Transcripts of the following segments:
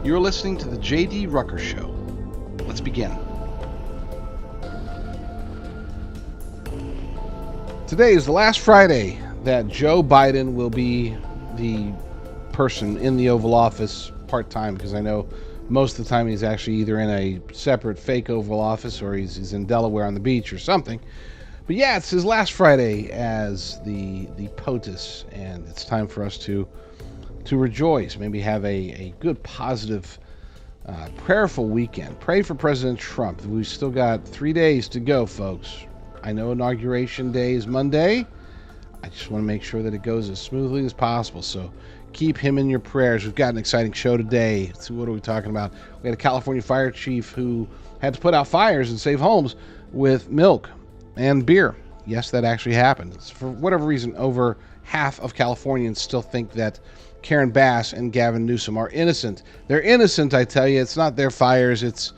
You're listening to the JD Rucker Show. Let's begin. Today is the last Friday that Joe Biden will be the person in the Oval Office part-time, because I know most of the time he's actually either in a separate fake Oval Office or he's in Delaware on the beach or something. But yeah, it's his last Friday as the POTUS, and it's time for us to rejoice, maybe have a good, positive, prayerful weekend. Pray for President Trump. We've still got 3 days to go, folks. I know Inauguration Day is Monday. I just want to make sure that it goes as smoothly as possible, so keep him in your prayers. We've got an exciting show today. So what are we talking about? We had a California fire chief who had to put out fires and save homes with milk and beer. Yes, that actually happened. For whatever reason, over half of Californians still think that Karen Bass and Gavin Newsom are innocent. They're innocent, I tell you. It's not their fires. It's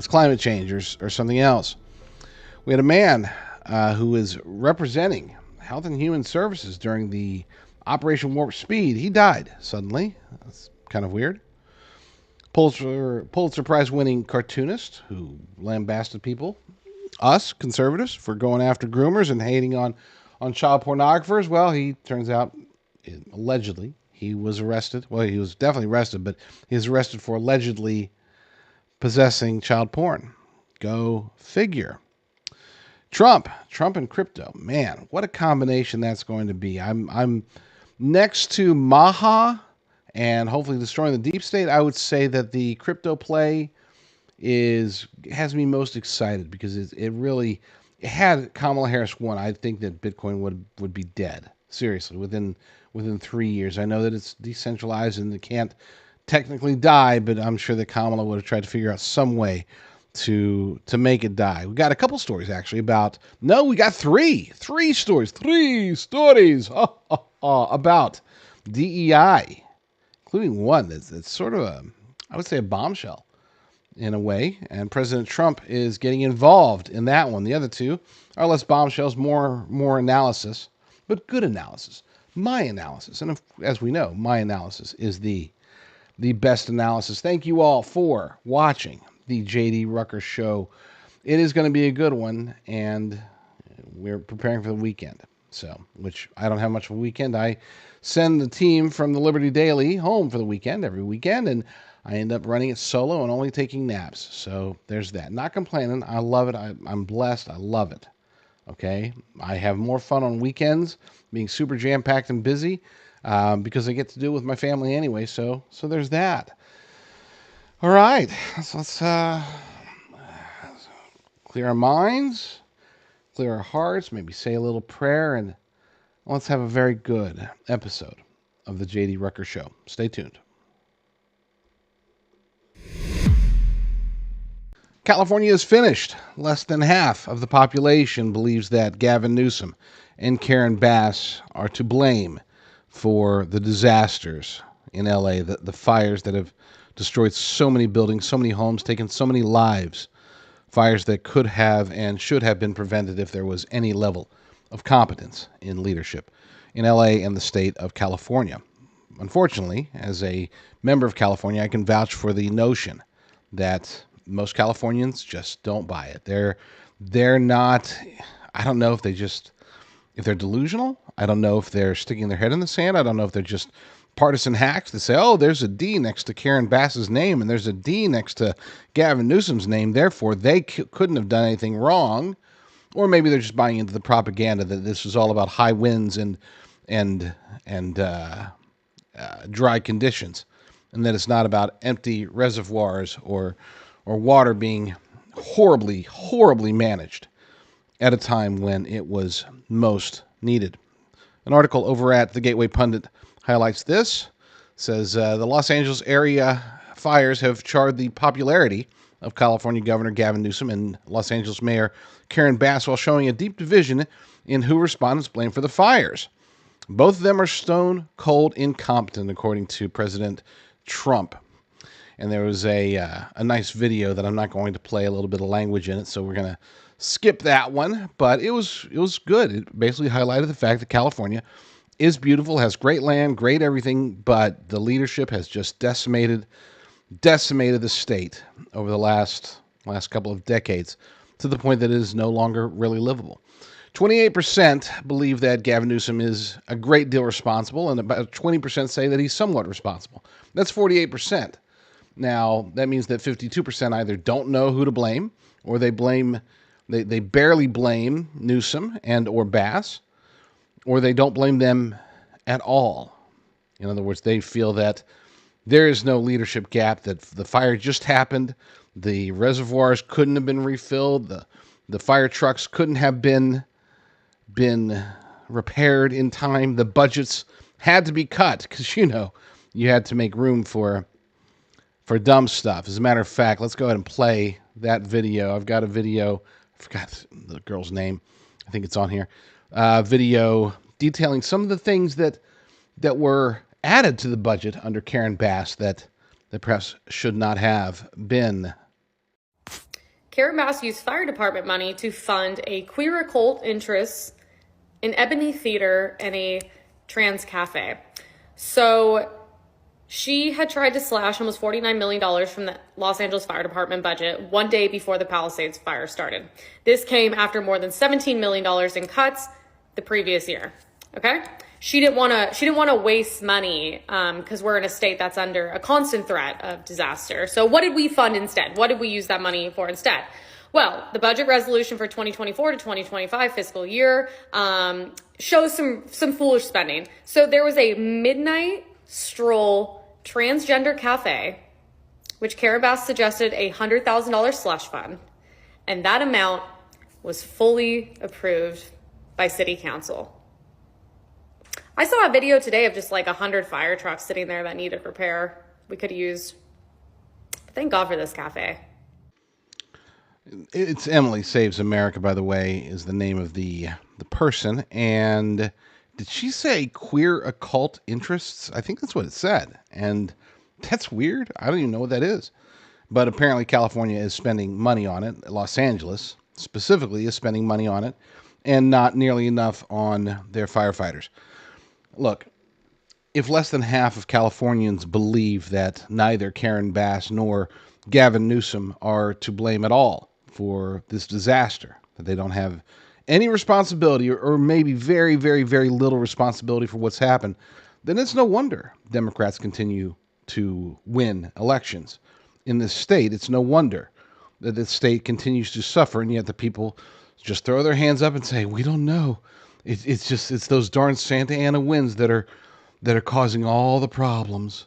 climate change or something else. We had a man who is representing Health and Human Services during the Operation Warp Speed. He died suddenly. That's kind of weird. Pulitzer Prize winning cartoonist who lambasted people, us conservatives, for going after groomers and hating on child pornographers. Well, he turns out, allegedly, he was arrested. Well, he was definitely arrested, but he was arrested for allegedly possessing child porn. Go figure. Trump and crypto. Man, what a combination that's going to be. I'm next to Maha and hopefully destroying the deep state. I would say that the crypto play has me most excited because it really, had Kamala Harris won, I think that Bitcoin would be dead. Seriously, within 3 years. I know that it's decentralized and it can't technically die, but I'm sure that Kamala would have tried to figure out some way to make it die. We got a couple stories actually we got three stories about DEI, including one that's sort of I would say a bombshell in a way, and President Trump is getting involved in that one. The other two are less bombshells, more analysis, but good analysis. My analysis, and as we know, my analysis is the best analysis. Thank you all for watching the JD Rucker Show. It is going to be a good one, and we're preparing for the weekend. So, which I don't have much of a weekend. I send the team from the Liberty Daily home for the weekend every weekend, and I end up running it solo and only taking naps. So there's that. Not complaining. I love it. I'm blessed. I love it. Okay, I have more fun on weekends, being super jam-packed and busy, because I get to do it with my family anyway. So there's that. All right, so let's clear our minds, clear our hearts, maybe say a little prayer, and let's have a very good episode of the JD Rucker Show. Stay tuned. California is finished. Less than half of the population believes that Gavin Newsom and Karen Bass are to blame for the disasters in LA, the fires that have destroyed so many buildings, so many homes, taken so many lives, fires that could have and should have been prevented if there was any level of competence in leadership in LA and the state of California. Unfortunately, as a member of California, I can vouch for the notion that most Californians just don't buy it. They're not, I don't know if they're delusional. I don't know if they're sticking their head in the sand. I don't know if they're just partisan hacks that say, oh, there's a D next to Karen Bass's name and there's a D next to Gavin Newsom's name. Therefore, they couldn't have done anything wrong. Or maybe they're just buying into the propaganda that this is all about high winds and dry conditions, and that it's not about empty reservoirs or water being horribly managed at a time when it was most needed. An article over at The Gateway Pundit highlights this. Says the Los Angeles area fires have charred the popularity of California Governor Gavin Newsom and Los Angeles Mayor Karen Bass, while showing a deep division in who respondents blame for the fires. Both of them are stone cold incompetent, according to President Trump. And there was a nice video that I'm not going to play, a little bit of language in it, so we're going to skip that one. But it was good. It basically highlighted the fact that California is beautiful, has great land, great everything, but the leadership has just decimated the state over the last couple of decades to the point that it is no longer really livable. 28% believe that Gavin Newsom is a great deal responsible, and about 20% say that he's somewhat responsible. That's 48%. Now, that means that 52% either don't know who to blame, or they barely blame Newsom and or Bass, or they don't blame them at all. In other words, they feel that there is no leadership gap, that the fire just happened, the reservoirs couldn't have been refilled, the fire trucks couldn't have been repaired in time, the budgets had to be cut because, you had to make room for dumb stuff. As a matter of fact, let's go ahead and play that video. I've got a video. I forgot the girl's name. I think it's on here. Video detailing some of the things that were added to the budget under Karen Bass that perhaps should not have been. Karen Bass used fire department money to fund a queer occult interest, an ebony theater, and a trans cafe. So she had tried to slash almost $49 million from the Los Angeles Fire Department budget one day before the Palisades fire started. This came after more than $17 million in cuts the previous year. Okay? She didn't want to waste money because we're in a state that's under a constant threat of disaster. So what did we fund instead? What did we use that money for instead? Well, the budget resolution for 2024 to 2025 fiscal year shows some foolish spending. So there was a midnight stroll transgender cafe, which Karen Bass suggested a $100,000 slush fund, and that amount was fully approved by City Council. I saw a video today of just like 100 fire trucks sitting there that needed repair. We could have used. Thank God for this cafe. It's Emily Saves America, by the way, is the name of the person. And did she say queer occult interests? I think that's what it said. And that's weird. I don't even know what that is. But apparently California is spending money on it. Los Angeles specifically is spending money on it, and not nearly enough on their firefighters. Look, if less than half of Californians believe that neither Karen Bass nor Gavin Newsom are to blame at all for this disaster, that they don't have any responsibility or maybe very, very, very little responsibility for what's happened, then it's no wonder Democrats continue to win elections in this state. It's no wonder that this state continues to suffer, and yet the people just throw their hands up and say, we don't know. It's those darn Santa Ana winds that are causing all the problems.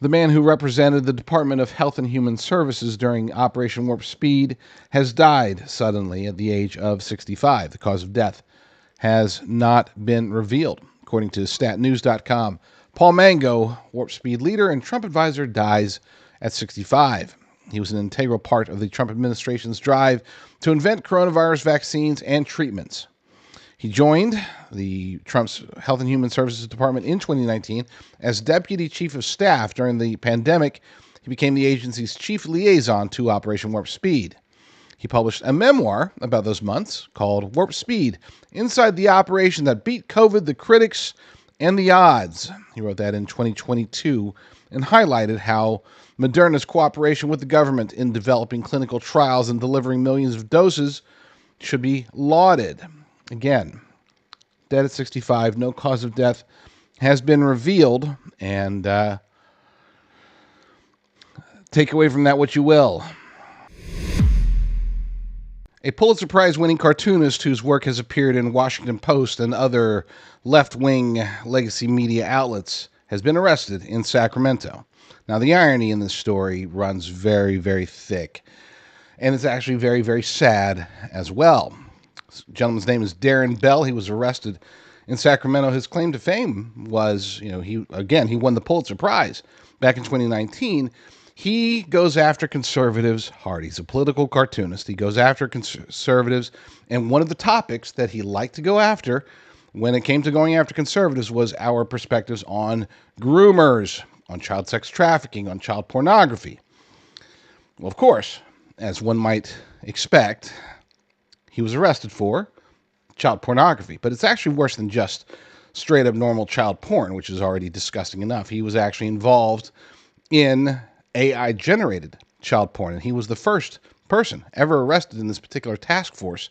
The man who represented the Department of Health and Human Services during Operation Warp Speed has died suddenly at the age of 65. The cause of death has not been revealed. According to statnews.com, Paul Mango, Warp Speed leader and Trump advisor, dies at 65. He was an integral part of the Trump administration's drive to invent coronavirus vaccines and treatments. He joined the Trump's Health and Human Services Department in 2019 as Deputy Chief of Staff. During the pandemic, he became the agency's chief liaison to Operation Warp Speed. He published a memoir about those months called Warp Speed, Inside the Operation That Beat COVID, the Critics, and the Odds. He wrote that in 2022 and highlighted how Moderna's cooperation with the government in developing clinical trials and delivering millions of doses should be lauded. Again, dead at 65, no cause of death has been revealed, and take away from that what you will. A Pulitzer Prize-winning cartoonist whose work has appeared in Washington Post and other left-wing legacy media outlets has been arrested in Sacramento. Now, the irony in this story runs very, very thick, and it's actually very, very sad as well. This gentleman's name is Darren Bell. He was arrested in Sacramento. His claim to fame was, he won the Pulitzer Prize back in 2019. He goes after conservatives hard. He's a political cartoonist. He goes after conservatives, and one of the topics that he liked to go after when it came to going after conservatives was our perspectives on groomers, on child sex trafficking, on child pornography. Well, of course, as one might expect, he was arrested for child pornography. But it's actually worse than just straight up normal child porn, which is already disgusting enough. He was actually involved in AI generated child porn, and he was the first person ever arrested in this particular task force,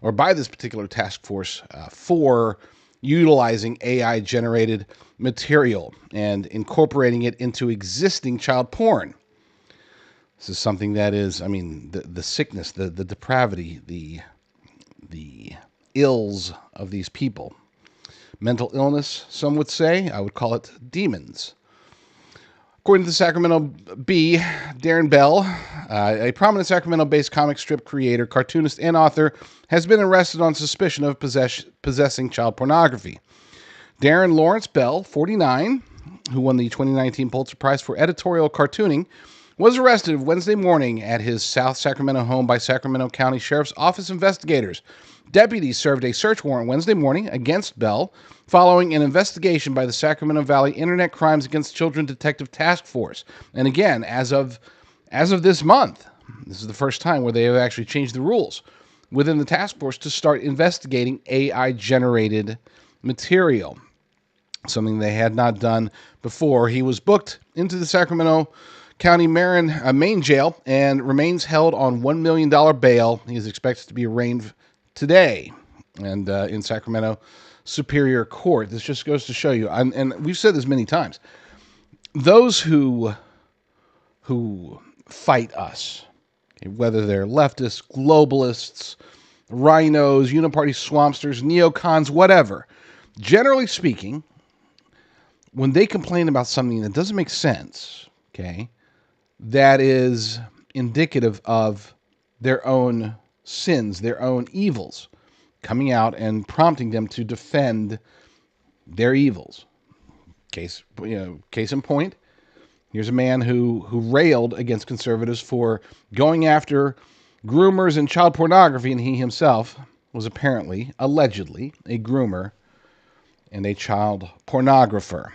or by this particular task force, for utilizing AI generated material and incorporating it into existing child porn. This is something that is, the sickness, the depravity, the ills of these people. Mental illness, some would say. I would call it demons. According to the Sacramento Bee, Darren Bell, a prominent Sacramento-based comic strip creator, cartoonist, and author, has been arrested on suspicion of possessing child pornography. Darren Lawrence Bell, 49, who won the 2019 Pulitzer Prize for editorial cartooning, was arrested Wednesday morning at his South Sacramento home by Sacramento County Sheriff's Office investigators. Deputies served a search warrant Wednesday morning against Bell following an investigation by the Sacramento Valley Internet Crimes Against Children Detective Task Force. And again, as of this month, this is the first time where they have actually changed the rules within the task force to start investigating AI-generated material, something they had not done before. He was booked into the Sacramento County main jail and remains held on $1 million bail. He is expected to be arraigned today and in Sacramento Superior Court. This just goes to show you, and we've said this many times, those who fight us, whether they're leftists, globalists, rhinos, uniparty swampsters, neocons, whatever, generally speaking, when they complain about something that doesn't make sense, okay, that is indicative of their own sins, their own evils, coming out and prompting them to defend their evils. Case in point, here's a man who railed against conservatives for going after groomers and child pornography, and he himself was allegedly, a groomer and a child pornographer.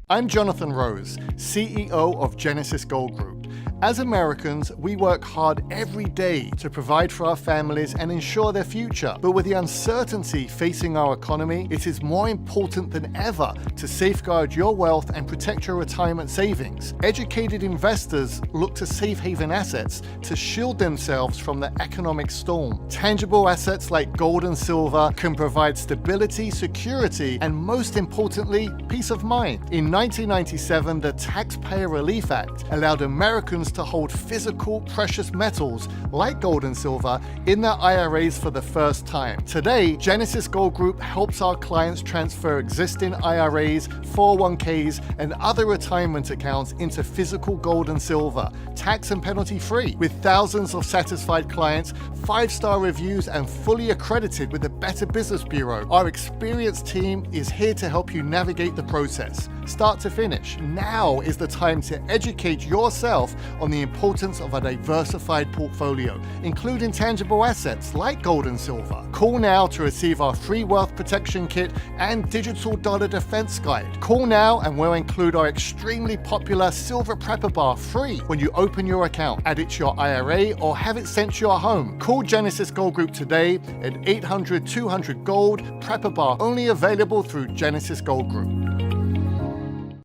I'm Jonathan Rose, CEO of Genesis Gold Group. As Americans, we work hard every day to provide for our families and ensure their future. But with the uncertainty facing our economy, it is more important than ever to safeguard your wealth and protect your retirement savings. Educated investors look to safe haven assets to shield themselves from the economic storm. Tangible assets like gold and silver can provide stability, security, and most importantly, peace of mind. In 1997, the Taxpayer Relief Act allowed Americans to hold physical precious metals like gold and silver in their IRAs for the first time. Today, Genesis Gold Group helps our clients transfer existing IRAs, 401ks, and other retirement accounts into physical gold and silver, tax and penalty free. With thousands of satisfied clients, 5-star reviews, and fully accredited with the Better Business Bureau, our experienced team is here to help you navigate the process, start to finish. Now is the time to educate yourself on the importance of a diversified portfolio, including tangible assets like gold and silver. Call now to receive our free wealth protection kit and digital dollar defense guide. Call now and we'll include our extremely popular silver prepper bar free when you open your account. Add it to your IRA or have it sent to your home. Call Genesis Gold Group today at 800-200-GOLD. Prepper bar only available through Genesis Gold Group.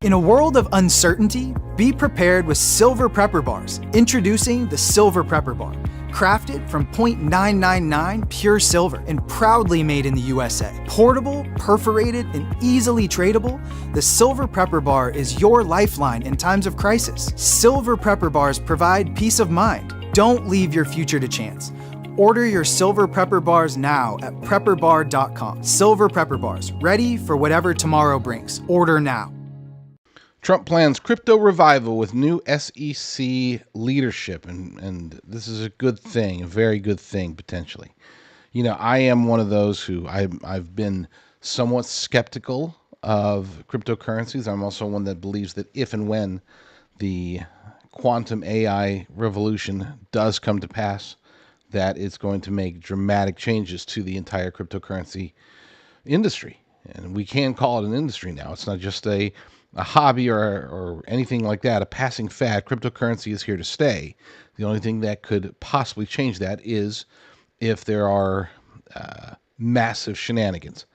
In a world of uncertainty, be prepared with Silver Prepper Bars. Introducing the Silver Prepper Bar. Crafted from .999 pure silver and proudly made in the USA. Portable, perforated, and easily tradable, the Silver Prepper Bar is your lifeline in times of crisis. Silver Prepper Bars provide peace of mind. Don't leave your future to chance. Order your Silver Prepper Bars now at prepperbar.com. Silver Prepper Bars, ready for whatever tomorrow brings. Order now. Trump plans crypto revival with new SEC leadership, and this is a good thing, a very good thing, potentially. I am one of those who I've been somewhat skeptical of cryptocurrencies. I'm also one that believes that if and when the quantum AI revolution does come to pass, that it's going to make dramatic changes to the entire cryptocurrency industry. And we can call it an industry now. It's not just a hobby or anything like that, a passing fad. Cryptocurrency is here to stay. The only thing that could possibly change that is if there are massive shenanigans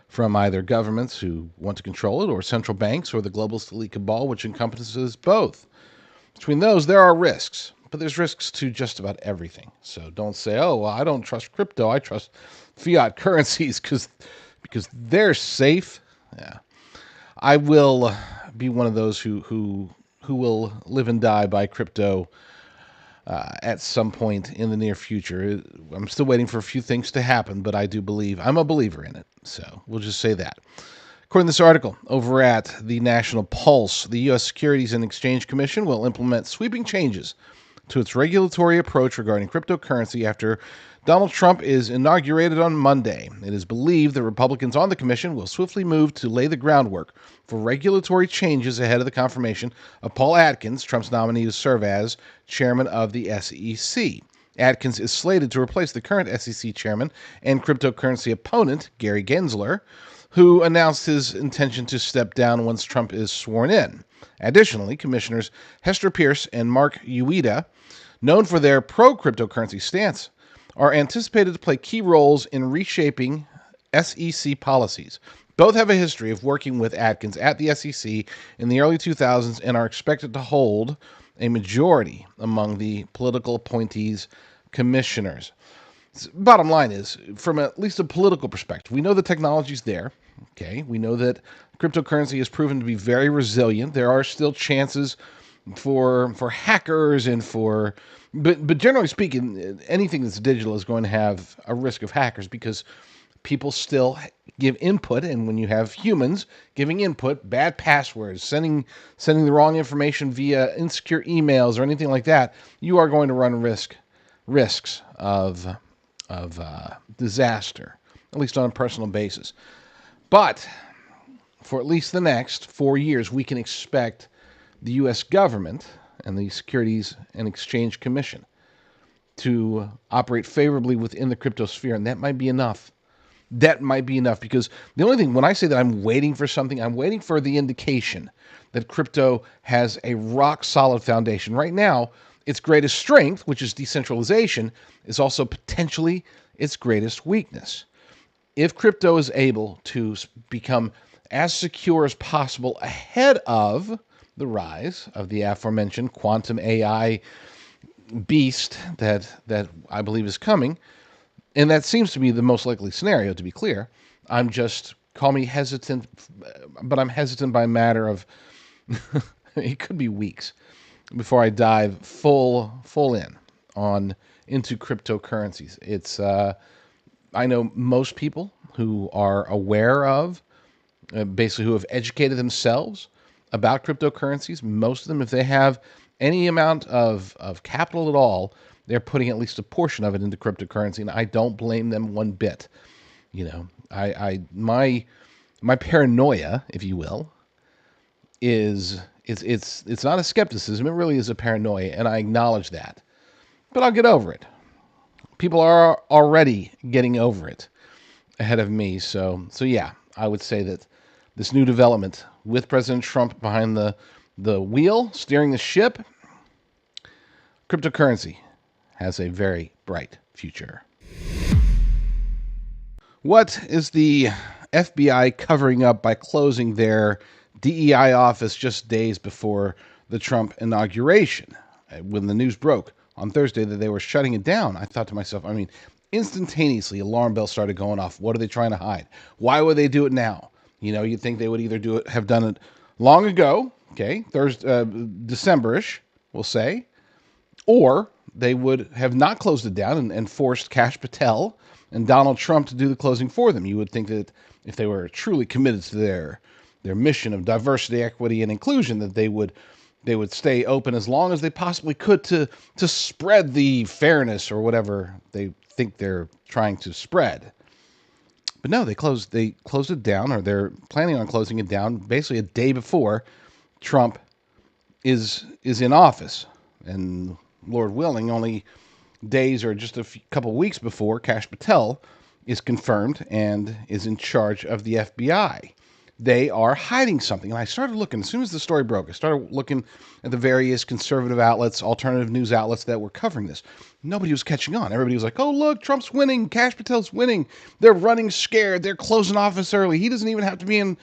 from either governments who want to control it or central banks or the globalist elite cabal, which encompasses both. Between those, there are risks, but there's risks to just about everything. So don't say, oh, well, I don't trust crypto. I trust fiat currencies because they're safe. Yeah. I will be one of those who will live and die by crypto at some point in the near future. I'm still waiting for a few things to happen, but I do believe, I'm a believer in it. So we'll just say that. According to this article over at the National Pulse, the U.S. Securities and Exchange Commission will implement sweeping changes to its regulatory approach regarding cryptocurrency after Donald Trump is inaugurated on Monday. It is believed that Republicans on the commission will swiftly move to lay the groundwork for regulatory changes ahead of the confirmation of Paul Atkins, Trump's nominee to serve as chairman of the SEC. Atkins is slated to replace the current SEC chairman and cryptocurrency opponent, Gary Gensler, who announced his intention to step down once Trump is sworn in. Additionally, Commissioners Hester Pierce and Mark Ueda, known for their pro-cryptocurrency stance, are anticipated to play key roles in reshaping SEC policies. Both have a history of working with Atkins at the SEC in the early 2000s and are expected to hold a majority among the political appointees commissioners. Bottom line is, from at least a political perspective, we know the technology's there. Okay, we know that cryptocurrency has proven to be very resilient. There are still chances for hackers and but generally speaking, anything that's digital is going to have a risk of hackers because people still give input, and when you have humans giving input, bad passwords, sending the wrong information via insecure emails or anything like that, you are going to run risks of disaster, at least on a personal basis. But for at least the next 4 years, we can expect the U.S. government and the Securities and Exchange Commission to operate favorably within the crypto sphere, and that might be enough. That might be enough, because the only thing, when I say that I'm waiting for something, I'm waiting for the indication that crypto has a rock-solid foundation. Right now, its greatest strength, which is decentralization, is also potentially its greatest weakness. If crypto is able to become as secure as possible ahead of the rise of the aforementioned quantum AI beast that I believe is coming, and that seems to be the most likely scenario, to be clear. Call me hesitant, but I'm hesitant by a matter of, it could be weeks before I dive full in into cryptocurrencies. It's, I know most people who are aware of, basically who have educated themselves about cryptocurrencies. Most of them, if they have any amount of capital at all, they're putting at least a portion of it into cryptocurrency, and I don't blame them one bit. My paranoia, if you will, is it's not a skepticism. It really is a paranoia, and I acknowledge that. But I'll get over it. People are already getting over it ahead of me. So yeah, I would say that this new development with President Trump behind the wheel, steering the ship, cryptocurrency has a very bright future. What is the FBI covering up by closing their DEI office just days before the Trump inauguration? When the news broke on Thursday that they were shutting it down, I thought to myself, instantaneously alarm bells started going off. What are they trying to hide? Why would they do it now? You'd think they would either have done it long ago, okay, December-ish, we'll say, or they would have not closed it down and forced Kash Patel and Donald Trump to do the closing for them. You would think that if they were truly committed to their mission of diversity, equity, and inclusion, that they would stay open as long as they possibly could to spread the fairness or whatever they think they're trying to spread. But no, they closed it down, or they're planning on closing it down basically a day before Trump is in office. And Lord willing, only days or just a couple weeks before Kash Patel is confirmed and is in charge of the FBI. They are hiding something. And I started looking, as soon as the story broke, I started looking at the various conservative outlets, alternative news outlets that were covering this. Nobody was catching on. Everybody was like, oh, look, Trump's winning. Kash Patel's winning. They're running scared. They're closing office early. He doesn't even have to be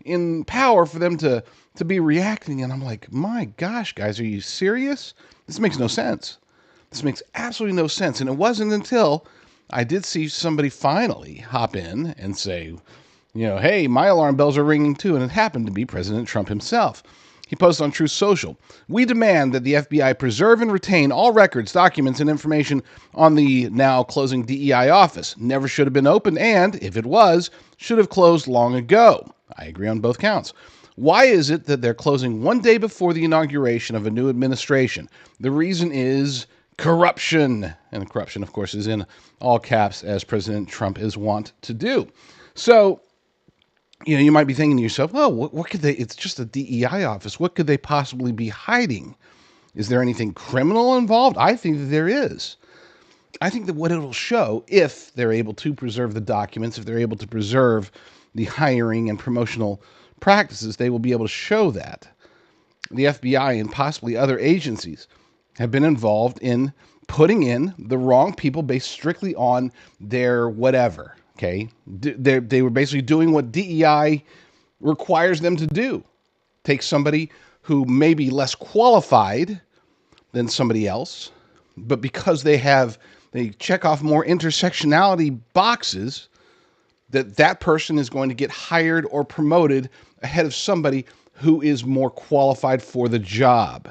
in power for them to be reacting. And I'm like, my gosh, guys, are you serious? This makes no sense. This makes absolutely no sense. And it wasn't until I did see somebody finally hop in and say, hey, my alarm bells are ringing too. And it happened to be President Trump himself. He posted on Truth Social, "We demand that the FBI preserve and retain all records, documents, and information on the now closing DEI office. Never should have been opened, and, if it was, should have closed long ago." I agree on both counts. Why is it that they're closing one day before the inauguration of a new administration? The reason is corruption. And corruption, of course, is in all caps, as President Trump is wont to do. So, you might be thinking to yourself, oh, what could they, it's just a DEI office. What could they possibly be hiding? Is there anything criminal involved? I think that there is. I think that what it'll show, if they're able to preserve the documents, if they're able to preserve the hiring and promotional practices, they will be able to show that the FBI and possibly other agencies have been involved in putting in the wrong people based strictly on their whatever. Okay, they were basically doing what DEI requires them to do. Take somebody who may be less qualified than somebody else, but because they check off more intersectionality boxes, that person is going to get hired or promoted ahead of somebody who is more qualified for the job.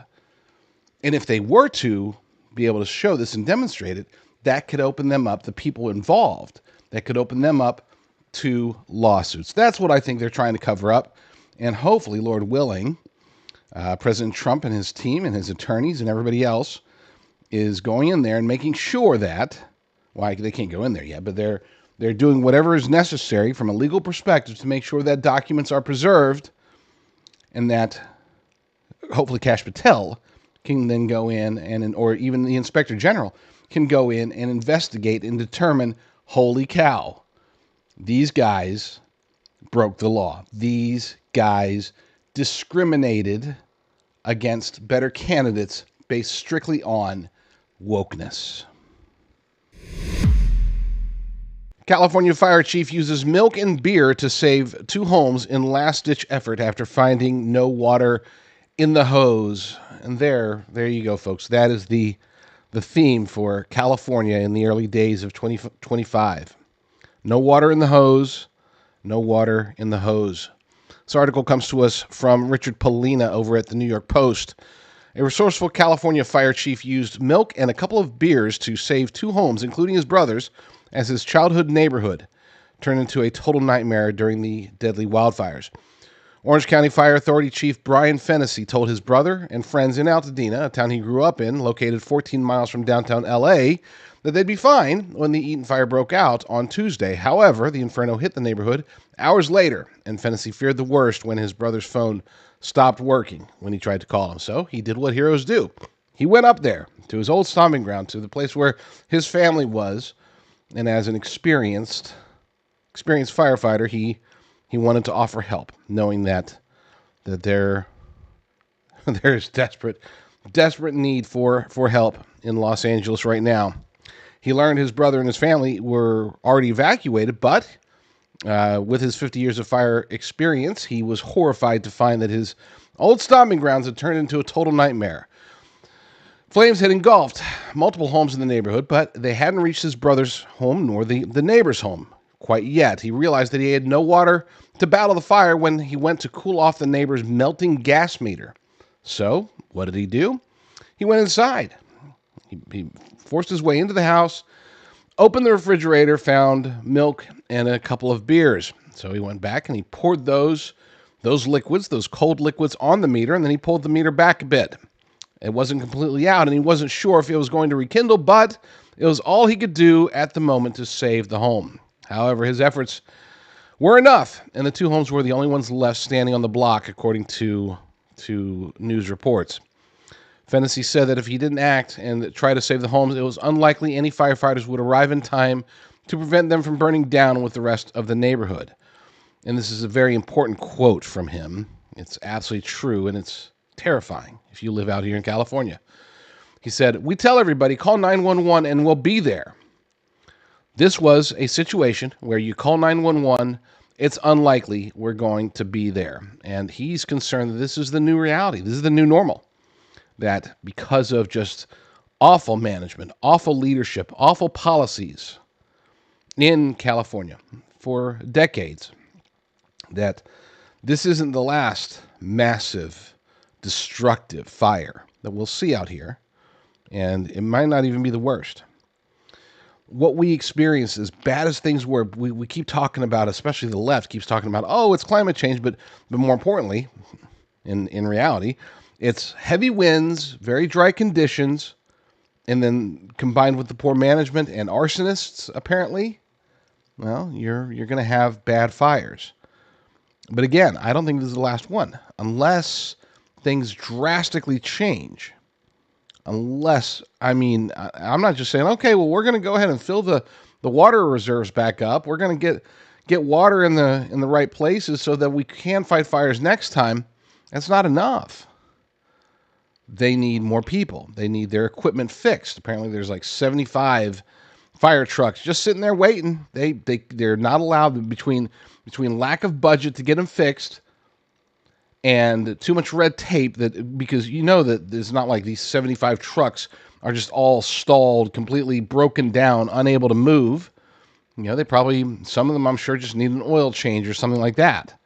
And if they were to be able to show this and demonstrate it, that could open them up, the people involved, that could open them up to lawsuits. That's what I think they're trying to cover up. And hopefully, Lord willing, President Trump and his team and his attorneys and everybody else is going in there and making sure that, well, they can't go in there yet, but they're doing whatever is necessary from a legal perspective to make sure that documents are preserved, and that hopefully Kash Patel can then go in or even the Inspector General can go in and investigate and determine, holy cow, these guys broke the law. These guys discriminated against better candidates based strictly on wokeness. California fire chief uses milk and beer to save 2 homes in last-ditch effort after finding no water in the hose. And there you go, folks. That is the theme for California in the early days of 2025. No water in the hose. No water in the hose. This article comes to us from Richard Polina over at the New York Post. A resourceful California fire chief used milk and a couple of beers to save 2 homes, including his brother's, as his childhood neighborhood turned into a total nightmare during the deadly wildfires. Orange County Fire Authority Chief Brian Fennessy told his brother and friends in Altadena, a town he grew up in, located 14 miles from downtown L.A., that they'd be fine when the Eaton fire broke out on Tuesday. However, the inferno hit the neighborhood hours later, and Fennessy feared the worst when his brother's phone stopped working when he tried to call him. So he did what heroes do. He went up there to his old stomping ground, to the place where his family was, and as an experienced firefighter, he wanted to offer help, knowing that there's desperate need for help in Los Angeles right now. He learned his brother and his family were already evacuated, but with his 50 years of fire experience, he was horrified to find that his old stomping grounds had turned into a total nightmare. Flames had engulfed multiple homes in the neighborhood, but they hadn't reached his brother's home nor the neighbor's home quite yet. He realized that he had no water to battle the fire when he went to cool off the neighbor's melting gas meter. So, what did he do? He went inside. He forced his way into the house, opened the refrigerator, found milk and a couple of beers. So he went back and he poured those liquids, those cold liquids, on the meter, and then he pulled the meter back a bit. It wasn't completely out, and he wasn't sure if it was going to rekindle, but It was all he could do at the moment to save the home. However, his efforts were enough, and the two homes were the only ones left standing on the block, according to news reports. Fennessy said that if he didn't act and try to save the homes, it was unlikely any firefighters would arrive in time to prevent them from burning down with the rest of the neighborhood. And this is a very important quote from him. It's absolutely true, and it's terrifying if you live out here in California. He said, "We tell everybody, call 911 and we'll be there. This was a situation where you call 911, it's unlikely we're going to be there." And he's concerned that this is the new reality. This is the new normal. That because of just awful management, awful leadership, awful policies in California for decades, that this isn't the last massive, destructive fire that we'll see out here. And it might not even be the worst. What we experience, as bad as things were, we keep talking about, especially the left keeps talking about, oh, it's climate change, but more importantly, in reality, it's heavy winds, very dry conditions, and then combined with the poor management and arsonists, apparently, well, you're going to have bad fires. But again, I don't think this is the last one, unless things drastically change. Unless, I'm not just saying, okay, well, we're going to go ahead and fill the water reserves back up. We're going to get water in the right places so that we can fight fires next time. That's not enough. They need more people. They need their equipment fixed. Apparently, there's like 75 fire trucks just sitting there waiting. They're not allowed between lack of budget to get them fixed and too much red tape, because you know that it's not like these 75 trucks are just all stalled, completely broken down, unable to move. You know, some of them I'm sure just need an oil change or something like that.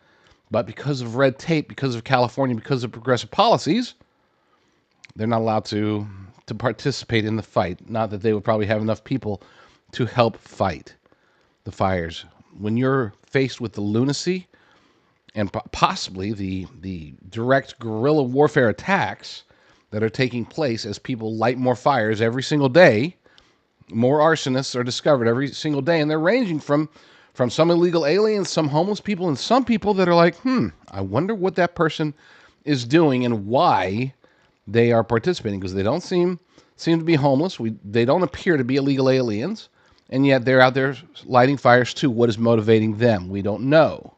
But because of red tape, because of California, because of progressive policies, they're not allowed to participate in the fight. Not that they would probably have enough people to help fight the fires. When you're faced with the lunacy and possibly the direct guerrilla warfare attacks that are taking place as people light more fires every single day, more arsonists are discovered every single day, and they're ranging from some illegal aliens, some homeless people, and some people that are like, I wonder what that person is doing and why they are participating, because they don't seem to be homeless. They don't appear to be illegal aliens, and yet they're out there lighting fires too. What is motivating them? We don't know.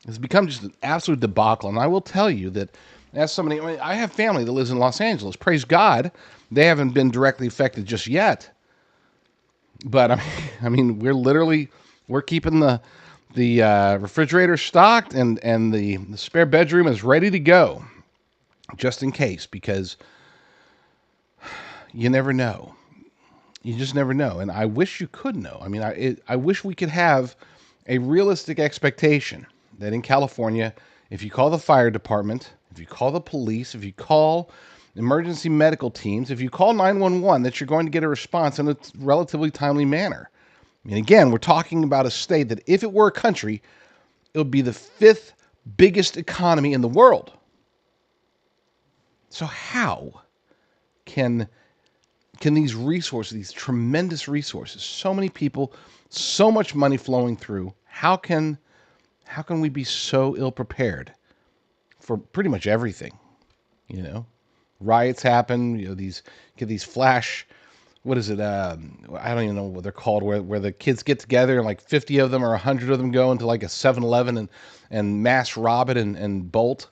It's become just an absolute debacle. And I will tell you that as somebody, I have family that lives in Los Angeles. Praise God, they haven't been directly affected just yet. But we're keeping the refrigerator stocked and the spare bedroom is ready to go, just in case, because you never know. You just never know. And I wish you could know. I wish we could have a realistic expectation that in California, if you call the fire department, if you call the police, if you call emergency medical teams, if you call 911, that you're going to get a response in a relatively timely manner. Again, we're talking about a state that if it were a country, it would be the 5th biggest economy in the world. So how can these resources, these tremendous resources, so many people, so much money flowing through, how can we be so ill-prepared for pretty much everything? Riots happen, these flash, what is it? I don't even know what they're called, where the kids get together and like 50 of them or 100 of them go into like a 7-Eleven and mass rob it and bolt.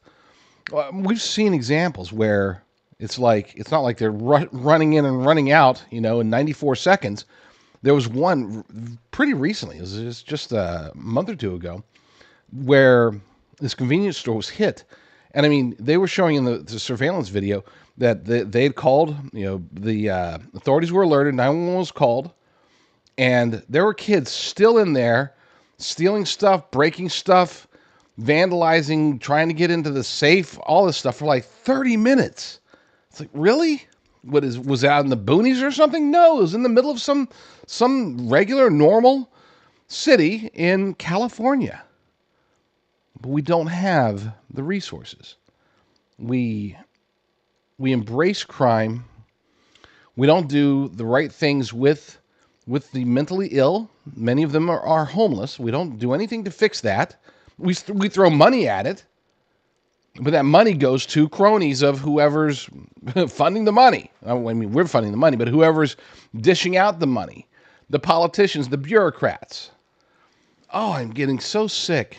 We've seen examples where it's not like they're running in and running out, in 94 seconds. There was one pretty recently, it was just a month or two ago, where this convenience store was hit. And they were showing in the surveillance video that they had called, the authorities were alerted, 911 was called, and there were kids still in there stealing stuff, breaking stuff, vandalizing, trying to get into the safe, all this stuff for like 30 minutes. It's like, really? Was it out in the boonies or something? No, it was in the middle of some regular, normal city in California. But we don't have the resources. We embrace crime. We don't do the right things with the mentally ill. Many of them are homeless. We don't do anything to fix that. We throw money at it, but that money goes to cronies of whoever's funding the money. I mean, we're funding the money, but whoever's dishing out the money, the politicians, the bureaucrats. Oh, I'm getting so sick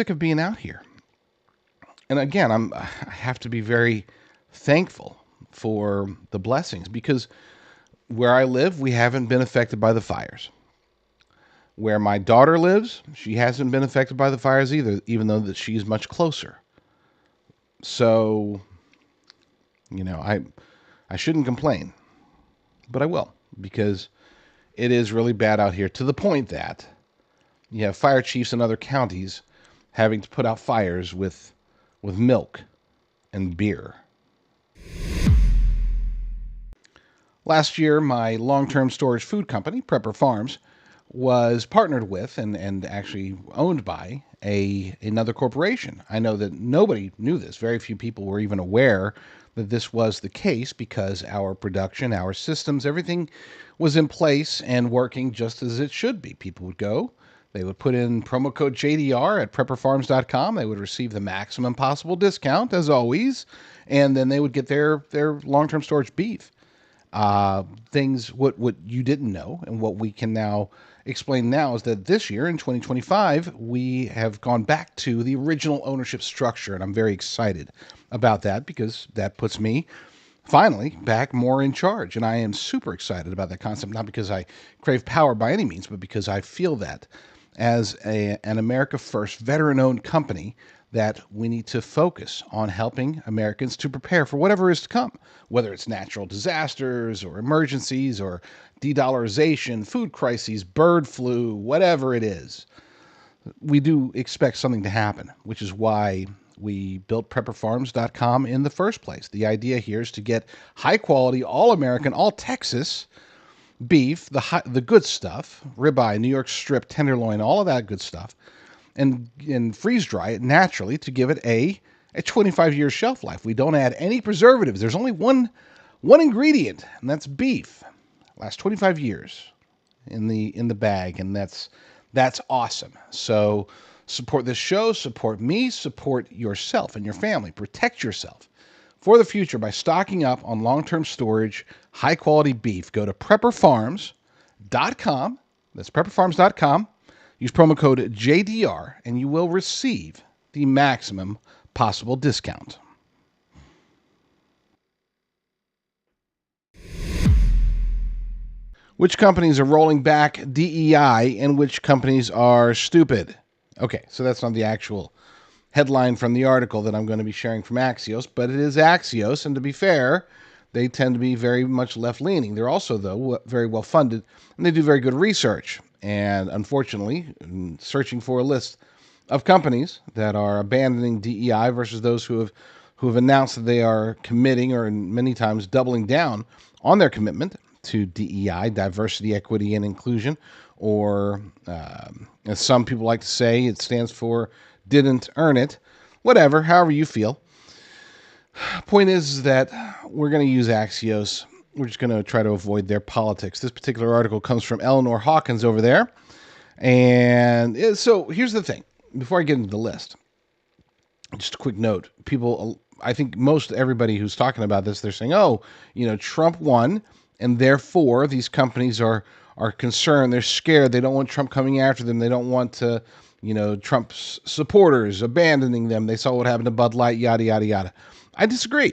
of being out here. And again, I have to be very thankful for the blessings, because where I live, we haven't been affected by the fires. Where my daughter lives, she hasn't been affected by the fires either, even though that she's much closer. So, I shouldn't complain, but I will, because it is really bad out here, to the point that you have fire chiefs in other counties having to put out fires with milk and beer. Last year, my long-term storage food company, Prepper Farms, was partnered with and actually owned by another corporation. I know that nobody knew this. Very few people were even aware that this was the case, because our production, our systems, everything was in place and working just as it should be. People would go, they would put in promo code JDR at prepperfarms.com. They would receive the maximum possible discount, as always, and then they would get their long-term storage beef. What you didn't know, and what we can now explain now, is that this year in 2025, we have gone back to the original ownership structure. And I'm very excited about that, because that puts me finally back more in charge. And I am super excited about that concept, not because I crave power by any means, but because I feel that as an America First veteran-owned company, that we need to focus on helping Americans to prepare for whatever is to come, whether it's natural disasters or emergencies or de-dollarization, food crises, bird flu, whatever it is. We do expect something to happen, which is why we built prepperfarms.com in the first place. The idea here is to get high-quality, all-American, all-Texas beef, the good stuff, ribeye, New York strip, tenderloin, all of that good stuff, and freeze dry it naturally to give it a 25-year shelf life. We don't add any preservatives. There's only one ingredient, and that's beef. Lasts 25 years in the bag, and that's awesome. So support this show, support me, support yourself and your family. Protect yourself for the future by stocking up on long-term storage, high-quality beef. Go to prepperfarms.com. That's prepperfarms.com. Use promo code JDR, and you will receive the maximum possible discount. Which companies are rolling back DEI and which companies are stupid? Okay, so that's not the actual headline from the article that I'm going to be sharing from Axios, but it is Axios, and to be fair, they tend to be very much left-leaning. They're also, though, very well-funded, and they do very good research. And unfortunately, in searching for a list of companies that are abandoning DEI versus those who have announced that they are committing, or many times doubling down on their commitment to DEI, diversity, equity, and inclusion, or as some people like to say, it stands for didn't earn it, whatever, however you feel. Point is that we're going to use Axios. We're just going to try to avoid their politics. This particular article comes from Eleanor Hawkins over there. And so here's the thing. Before I get into the list, just a quick note. People, I think most everybody who's talking about this, they're saying, Trump won, and therefore these companies are concerned. They're scared. They don't want Trump coming after them. They don't want to, Trump's supporters abandoning them. They saw what happened to Bud Light, yada, yada, yada. I disagree.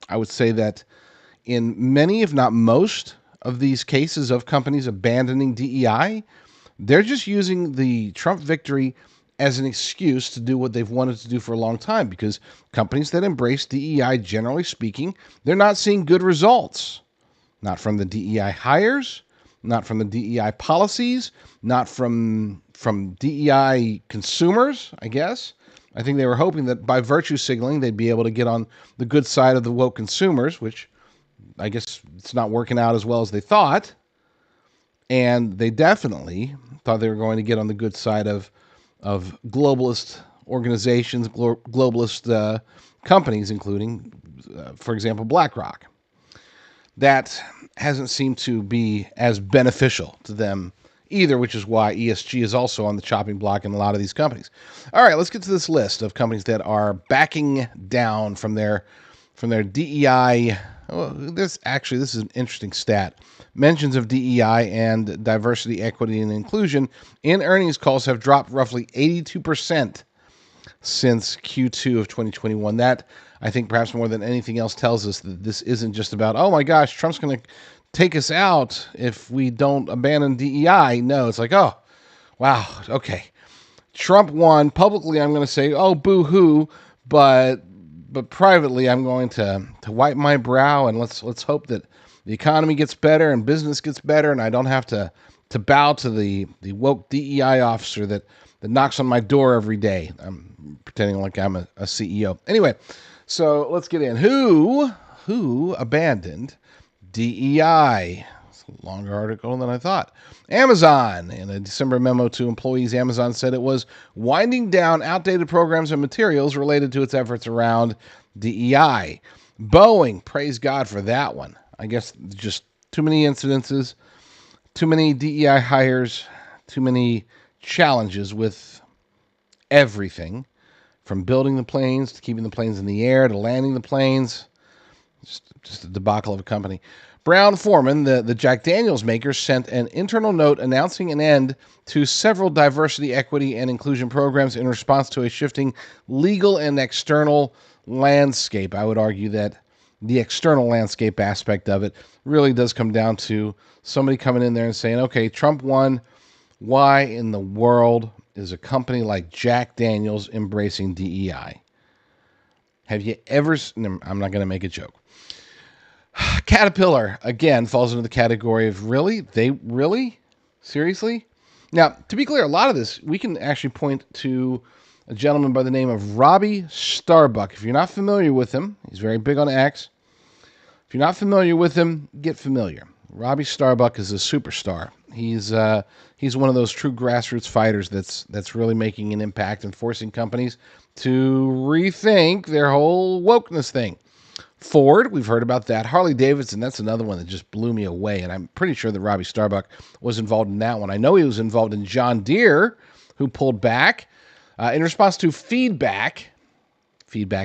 I would say that in many, if not most, of these cases of companies abandoning DEI, they're just using the Trump victory as an excuse to do what they've wanted to do for a long time, because companies that embrace DEI, generally speaking, they're not seeing good results. Not from the DEI hires, not from the DEI policies, not from DEI consumers, I guess. I think they were hoping that by virtue signaling, they'd be able to get on the good side of the woke consumers, which I guess it's not working out as well as they thought. And they definitely thought they were going to get on the good side of globalist organizations, globalist companies, including, for example, BlackRock. that hasn't seemed to be as beneficial to them either, which is why ESG is also on the chopping block in a lot of these companies. All right, let's get to this list of companies that are backing down from their DEI. Oh, this is an interesting stat. Mentions of DEI and diversity, equity, and inclusion in earnings calls have dropped roughly 82% since Q2 of 2021. That, I think, perhaps more than anything else, tells us that this isn't just about, oh my gosh, Trump's going to take us out if we don't abandon DEI. No, it's like, oh, wow, okay. Trump won. Publicly, I'm going to say, oh, boo-hoo, but privately, I'm going to wipe my brow, and let's hope that the economy gets better and business gets better, and I don't have to bow to the woke DEI officer that knocks on my door every day. I'm pretending like I'm a CEO. Anyway, so let's get in. Who abandoned DEI? It's a longer article than I thought. Amazon. In a December memo to employees, Amazon said it was winding down outdated programs and materials related to its efforts around DEI. Boeing, praise God for that one. I guess just too many incidences, too many DEI hires, too many challenges with everything, from building the planes to keeping the planes in the air to landing the planes. Just a debacle of a company. Brown-Forman, the Jack Daniels makers, sent an internal note announcing an end to several diversity, equity, and inclusion programs in response to a shifting legal and external landscape. I would argue that the external landscape aspect of it really does come down to somebody coming in there and saying, okay, Trump won. Why in the world is a company like Jack Daniels embracing DEI? Have you ever... I'm not going to make a joke. Caterpillar, again, falls into the category of really? They really? Seriously? Now, to be clear, a lot of this, we can actually point to a gentleman by the name of Robbie Starbuck. If you're not familiar with him, he's very big on X. If you're not familiar with him, get familiar. Robbie Starbuck is a superstar. He's one of those true grassroots fighters that's really making an impact and forcing companies to rethink their whole wokeness thing. Ford, we've heard about that. Harley Davidson, that's another one that just blew me away, and I'm pretty sure that Robbie Starbuck was involved in that one. I know he was involved in John Deere, who pulled back in response to feedback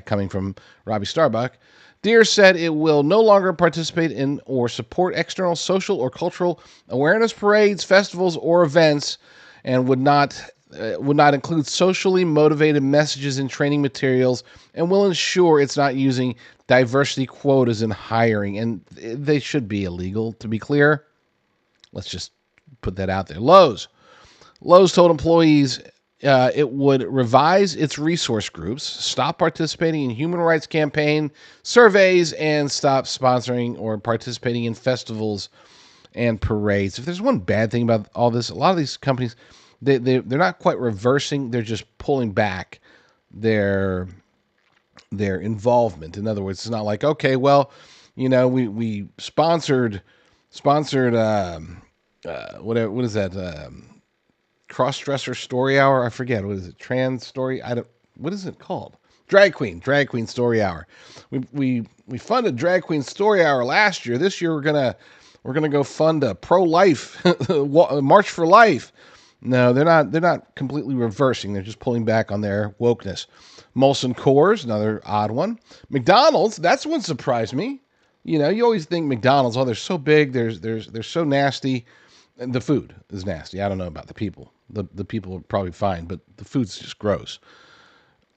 coming from Robbie Starbuck. Deere said it will no longer participate in or support external social or cultural awareness parades, festivals, or events, and would not include socially motivated messages in training materials, and will ensure it's not using diversity quotas in hiring. And they should be illegal, to be clear. Let's just put that out there. Lowe's told employees it would revise its resource groups, stop participating in human rights campaign surveys, and stop sponsoring or participating in festivals and parades. If there's one bad thing about all this, a lot of these companies, they're not quite reversing, they're just pulling back their involvement. In other words, it's not like, okay, well, we sponsored what is that? Cross-dresser story hour? I forget. What is it? Trans story? What is it called? Drag queen story hour. We funded drag queen story hour last year. This year we're gonna go fund a pro-life March for Life. No, they're not completely reversing. They're just pulling back on their wokeness. Molson Coors, another odd one. McDonald's, that's one surprised me. You always think McDonald's, oh, they're so big, they're so nasty. And the food is nasty. I don't know about the people. The people are probably fine, but the food's just gross.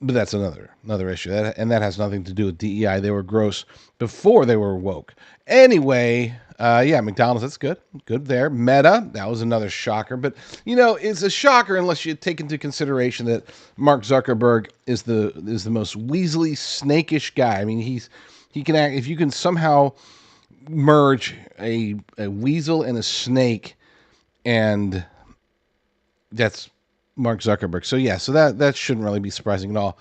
But that's another issue. And that has nothing to do with DEI. They were gross before they were woke. Anyway, McDonald's, that's good. Good there. Meta, that was another shocker. But, it's a shocker unless you take into consideration that Mark Zuckerberg is the most weaselly, snakish guy. I mean, he can act, if you can somehow merge a weasel and a snake, and that's Mark Zuckerberg. So that shouldn't really be surprising at all.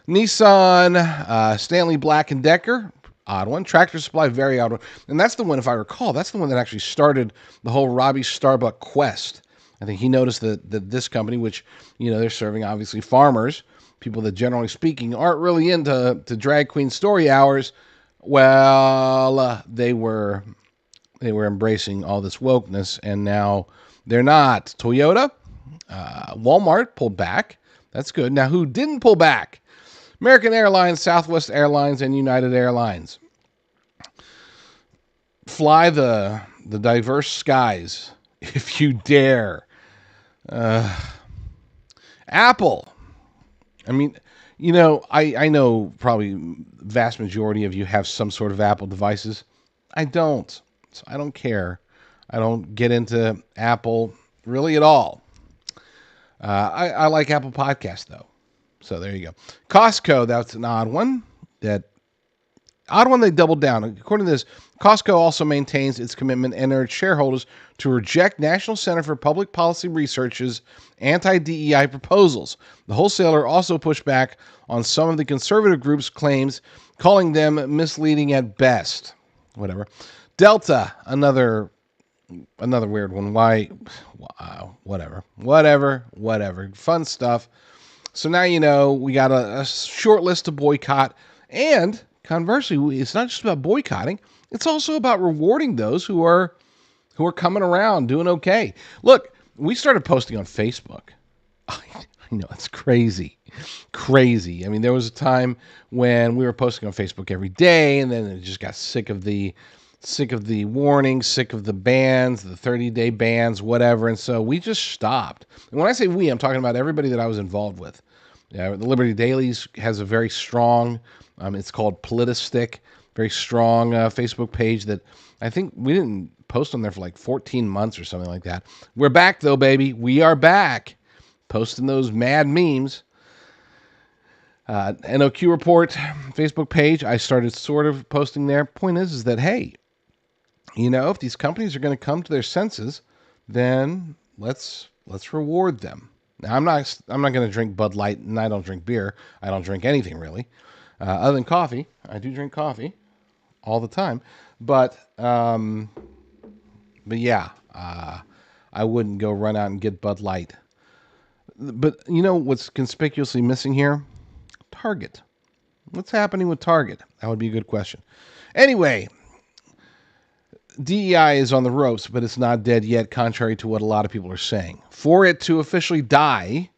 Nissan, Stanley Black & Decker, odd one. Tractor Supply, very odd one. And that's the one, if I recall, that's the one that actually started the whole Robbie Starbuck quest. I think he noticed that this company, which, they're serving obviously farmers, people that generally speaking aren't really into drag queen story hours. Well, they were They were embracing all this wokeness, and now they're not. Toyota, Walmart pulled back. That's good. Now, who didn't pull back? American Airlines, Southwest Airlines, and United Airlines. Fly the diverse skies if you dare. Apple. I mean, I know probably vast majority of you have some sort of Apple devices. I don't. So I don't care. I don't get into Apple really at all. I like Apple Podcasts, though. So there you go. Costco, that's an odd one. They doubled down. According to this, Costco also maintains its commitment and urged shareholders to reject National Center for Public Policy Research's anti-DEI proposals. The wholesaler also pushed back on some of the conservative group's claims, calling them misleading at best. Whatever. Delta, another weird one. Why? Wow. Whatever. Fun stuff. So now we got a short list to boycott, and conversely, it's not just about boycotting, it's also about rewarding those who are coming around, doing okay. Look, we started posting on Facebook. I know, it's crazy. I mean, there was a time when we were posting on Facebook every day, and then it just got sick of the warnings, sick of the bans, the 30-day bans, whatever, and so we just stopped. And when I say we, I'm talking about everybody that I was involved with. The Liberty Dailies has a very strong, it's called Politistic, very strong Facebook page that I think we didn't post on there for like 14 months or something like that. We're back, though, baby. We are back. Posting those mad memes. NOQ Report Facebook page, I started sort of posting there. Point is that, hey, if these companies are going to come to their senses, then let's reward them. Now, I'm not going to drink Bud Light, and I don't drink beer. I don't drink anything really, other than coffee. I do drink coffee all the time, but yeah, I wouldn't go run out and get Bud Light. But what's conspicuously missing here? Target. What's happening with Target? That would be a good question. Anyway, DEI is on the ropes, but it's not dead yet, contrary to what a lot of people are saying. For it to officially die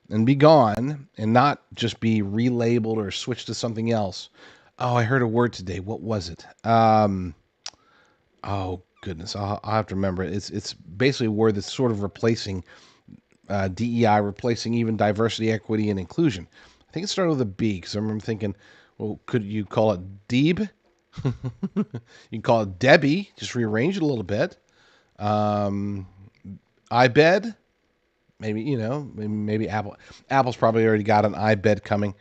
and be gone and not just be relabeled or switched to something else. Oh, I heard a word today. What was it? Oh, goodness. I'll have to remember it. It's basically a word that's sort of replacing DEI, replacing even diversity, equity, and inclusion. I think it started with a B, because I remember thinking, well, could you call it Deeb? You can call it Debbie, just rearrange it a little bit. iBed, maybe Apple. Apple's probably already got an iBed coming.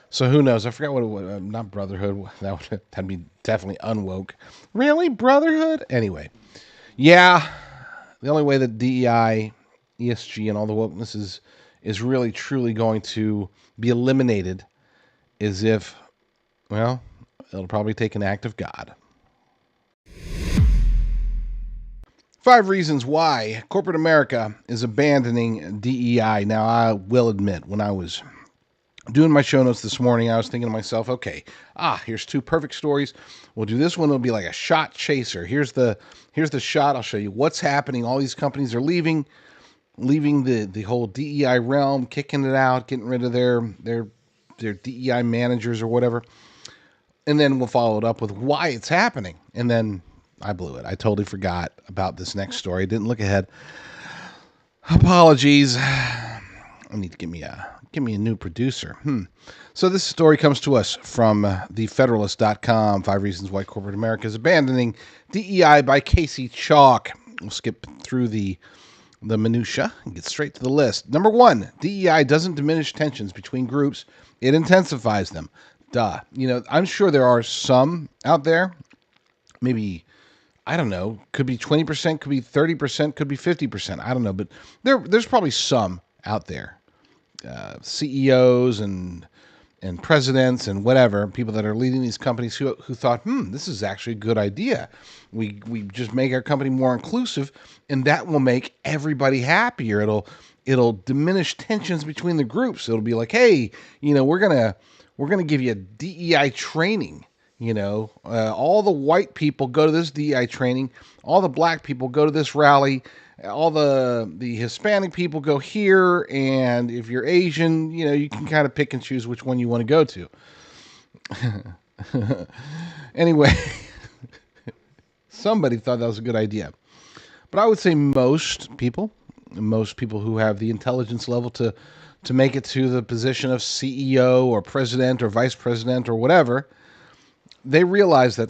So who knows? I forgot what it was. Not Brotherhood. That'd be definitely unwoke. Really? Brotherhood? Anyway. Yeah. The only way that DEI, ESG, and all the wokeness is really truly going to be eliminated is if, well, it'll probably take an act of God. 5 reasons why corporate America is abandoning DEI. Now, I will admit, when I was doing my show notes this morning, I was thinking to myself, okay, here's 2 perfect stories. We'll do this one. It'll be like a shot chaser. Here's the shot. I'll show you what's happening. All these companies are leaving the whole DEI realm, kicking it out, getting rid of their DEI managers or whatever. And then we'll follow it up with why it's happening. And then I blew it. I totally forgot about this next story. Didn't look ahead. Apologies. I need to give me a new producer. So this story comes to us from thefederalist.com. 5 reasons why corporate America is abandoning DEI by Casey Chalk. We'll skip through the minutia and get straight to the list. Number 1, DEI doesn't diminish tensions between groups. It intensifies them. Duh. I'm sure there are some out there, maybe, I don't know, could be 20%, could be 30%, could be 50%. I don't know, but there's probably some out there. CEOs and presidents and whatever, people that are leading these companies who thought, this is actually a good idea. We just make our company more inclusive, and that will make everybody happier. It'll diminish tensions between the groups. It'll be like, hey, we're gonna give you a DEI training. All the white people go to this DEI training. All the black people go to this rally. All the Hispanic people go here. And if you're Asian, you can kind of pick and choose which one you want to go to. Anyway, somebody thought that was a good idea. But I would say most people who have the intelligence level to make it to the position of CEO or president or vice president or whatever, they realize that,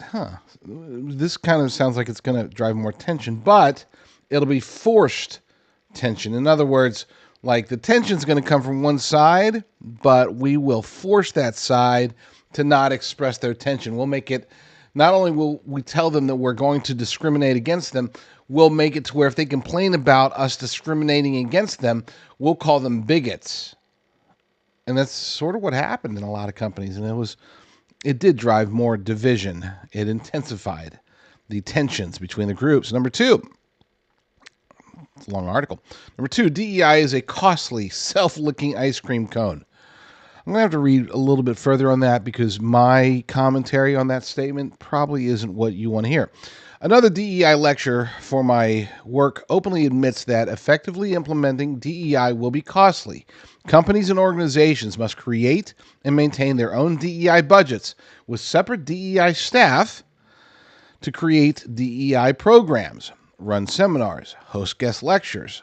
this kind of sounds like it's going to drive more tension, but it'll be forced tension. In other words, like the tension's going to come from one side, but we will force that side to not express their tension. We'll make it, not only will we tell them that we're going to discriminate against them, we'll make it to where if they complain about us discriminating against them, we'll call them bigots. And that's sort of what happened in a lot of companies. And it did drive more division. It intensified the tensions between the groups. Number two, it's a long article. Number two, DEI is a costly, self-licking ice cream cone. I'm going to have to read a little bit further on that because my commentary on that statement probably isn't what you want to hear. Another DEI lecture for my work openly admits that effectively implementing DEI will be costly. Companies and organizations must create and maintain their own DEI budgets with separate DEI staff to create DEI programs, run seminars, host guest lectures,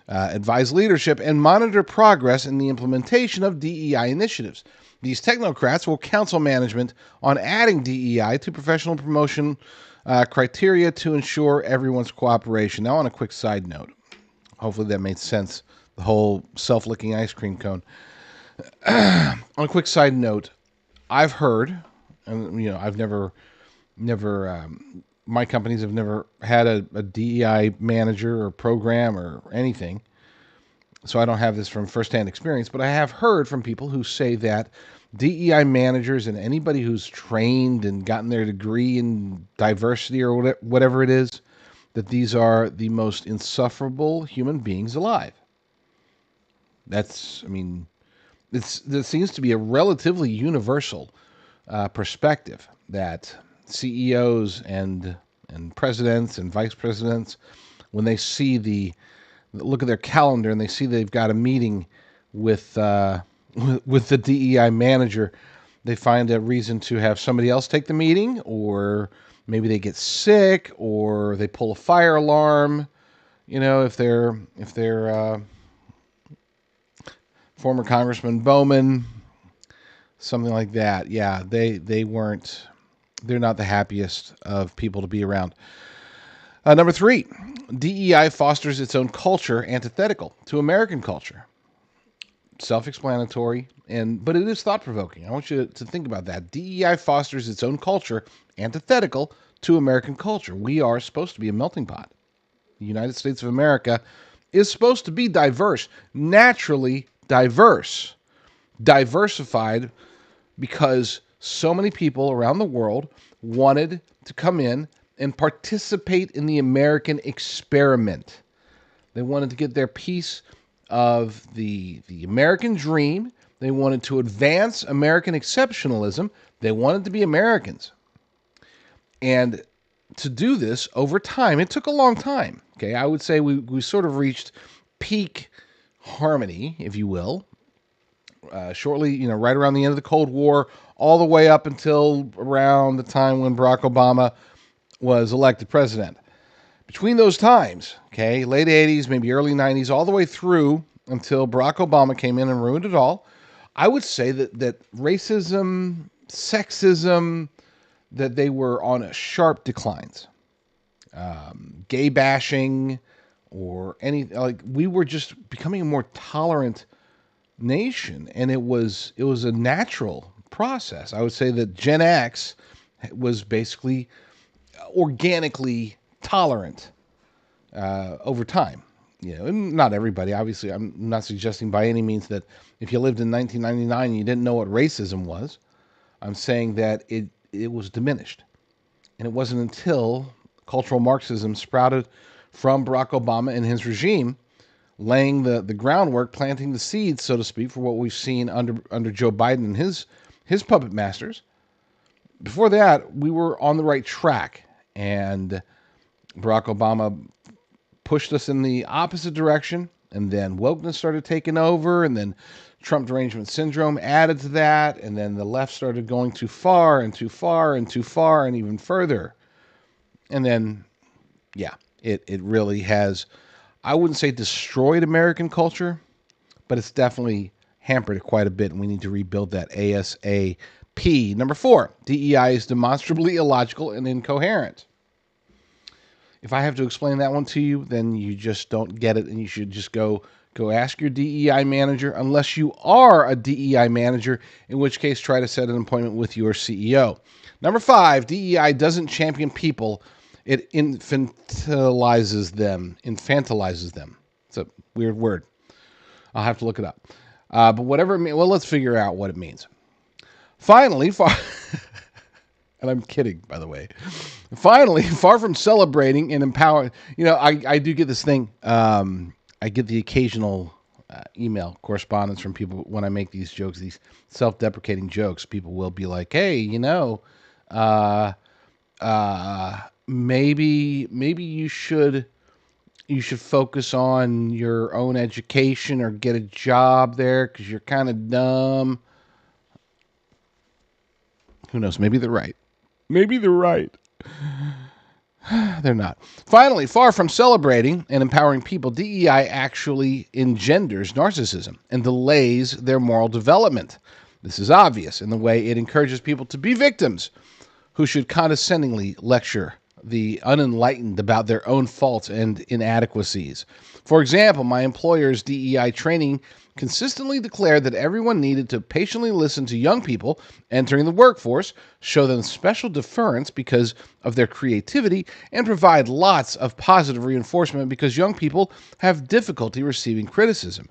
advise leadership, and monitor progress in the implementation of DEI initiatives. These technocrats will counsel management on adding DEI to professional promotion criteria to ensure everyone's cooperation. Now, on a quick side note, hopefully that made sense, the whole self-licking ice cream cone. On a quick side note, I've heard, and I've never, my companies have never had a DEI manager or program or anything, so I don't have this from firsthand experience, but I have heard from people who say that DEI managers and anybody who's trained and gotten their degree in diversity or whatever it is, that these are the most insufferable human beings alive. There seems to be a relatively universal perspective that CEOs and presidents and vice presidents, when they see look at their calendar and they see they've got a meeting with the DEI manager, they find a reason to have somebody else take the meeting, or maybe they get sick, or they pull a fire alarm. If they're former Congressman Bowman, something like that. Yeah, they're not the happiest of people to be around. Number three, DEI fosters its own culture antithetical to American culture. Self-explanatory, but it is thought-provoking. I want you to think about that. DEI fosters its own culture antithetical to American culture. We are supposed to be a melting pot. The United States of America is supposed to be diverse, naturally diverse, diversified, because so many people around the world wanted to come in and participate in the American experiment. They wanted to get their piece of the American dream. They wanted to advance American exceptionalism. They wanted to be Americans. And to do this over time, it took a long time. Okay, I would say we sort of reached peak harmony, if you will, shortly, right around the end of the Cold War, all the way up until around the time when Barack Obama was elected president. Between those times, okay, late 80s, maybe early 90s, all the way through until Barack Obama came in and ruined it all, I would say that racism, sexism, that they were on a sharp declines. Gay bashing or we were just becoming a more tolerant nation, and it was a natural process. I would say that Gen X was basically organically tolerant over time. Not everybody, obviously. I'm not suggesting by any means that if you lived in 1999 and you didn't know what racism was. I'm saying that it was diminished. And it wasn't until cultural Marxism sprouted from Barack Obama and his regime, laying the groundwork, planting the seeds, so to speak, for what we've seen under Joe Biden and his puppet masters, before that, we were on the right track, and Barack Obama pushed us in the opposite direction, and then wokeness started taking over, and then Trump derangement syndrome added to that, and then the left started going too far and too far and too far and even further. And then, yeah, it really has, I wouldn't say destroyed American culture, but it's definitely hampered it quite a bit, and we need to rebuild that ASAP. Number 4, DEI is demonstrably illogical and incoherent. If I have to explain that one to you, then you just don't get it, and you should just go ask your DEI manager, unless you are a DEI manager, in which case try to set an appointment with your CEO. Number 5, DEI doesn't champion people. It infantilizes them. It's a weird word. I'll have to look it up. But whatever it means, well, let's figure out what it means. Finally, and I'm kidding, by the way. Finally, far from celebrating and empowering, I do get this thing. I get the occasional email correspondence from people when I make these jokes, these self-deprecating jokes. People will be like, "Hey, maybe you should focus on your own education or get a job there because you're kind of dumb." Who knows? Maybe they're right. They're not. Finally, far from celebrating and empowering people, DEI actually engenders narcissism and delays their moral development. This is obvious in the way it encourages people to be victims who should condescendingly lecture the unenlightened about their own faults and inadequacies. For example, my employer's DEI training consistently declared that everyone needed to patiently listen to young people entering the workforce, show them special deference because of their creativity, and provide lots of positive reinforcement because young people have difficulty receiving criticism.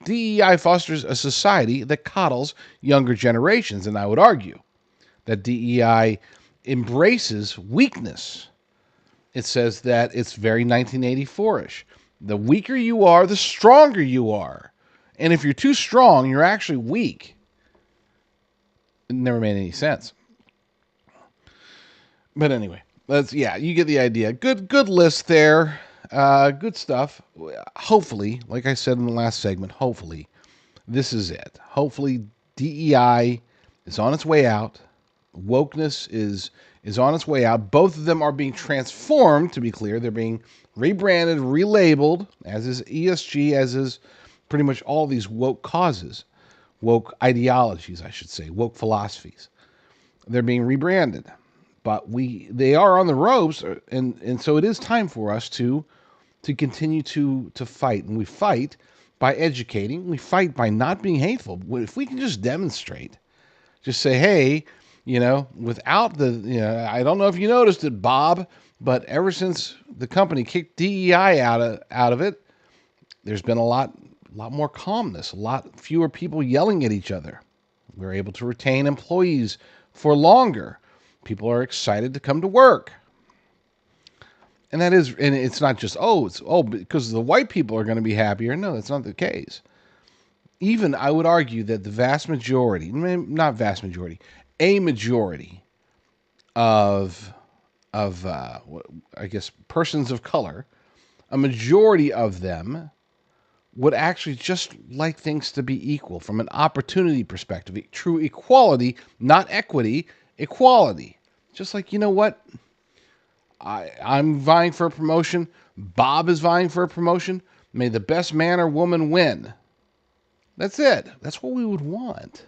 DEI fosters a society that coddles younger generations, and I would argue that DEI embraces weakness. It says that it's very 1984-ish. The weaker you are, the stronger you are. And if you're too strong, you're actually weak. It never made any sense. But anyway, you get the idea. Good list there. Good stuff. Hopefully, like I said in the last segment, hopefully this is it. Hopefully DEI is on its way out. Wokeness is on its way out. Both of them are being transformed, to be clear. They're being rebranded, relabeled, as is ESG, as is pretty much all these woke causes, woke ideologies, I should say, woke philosophies. They're being rebranded, but they are on the ropes, and so it is time for us to continue to fight, and we fight by educating. We fight by not being hateful. If we can just demonstrate, just say, hey, without I don't know if you noticed it, Bob, but ever since the company kicked DEI out of it, there's been a lot more calmness, a lot fewer people yelling at each other. We're able to retain employees for longer. People are excited to come to work. And it's not just, because the white people are going to be happier. No, that's not the case. Even, I would argue that the vast majority, not vast majority, a majority of I guess, persons of color, a majority of them would actually just like things to be equal from an opportunity perspective. True equality, not equity, equality. Just like, you know what? I'm vying for a promotion. Bob is vying for a promotion. May the best man or woman win. That's it. That's what we would want.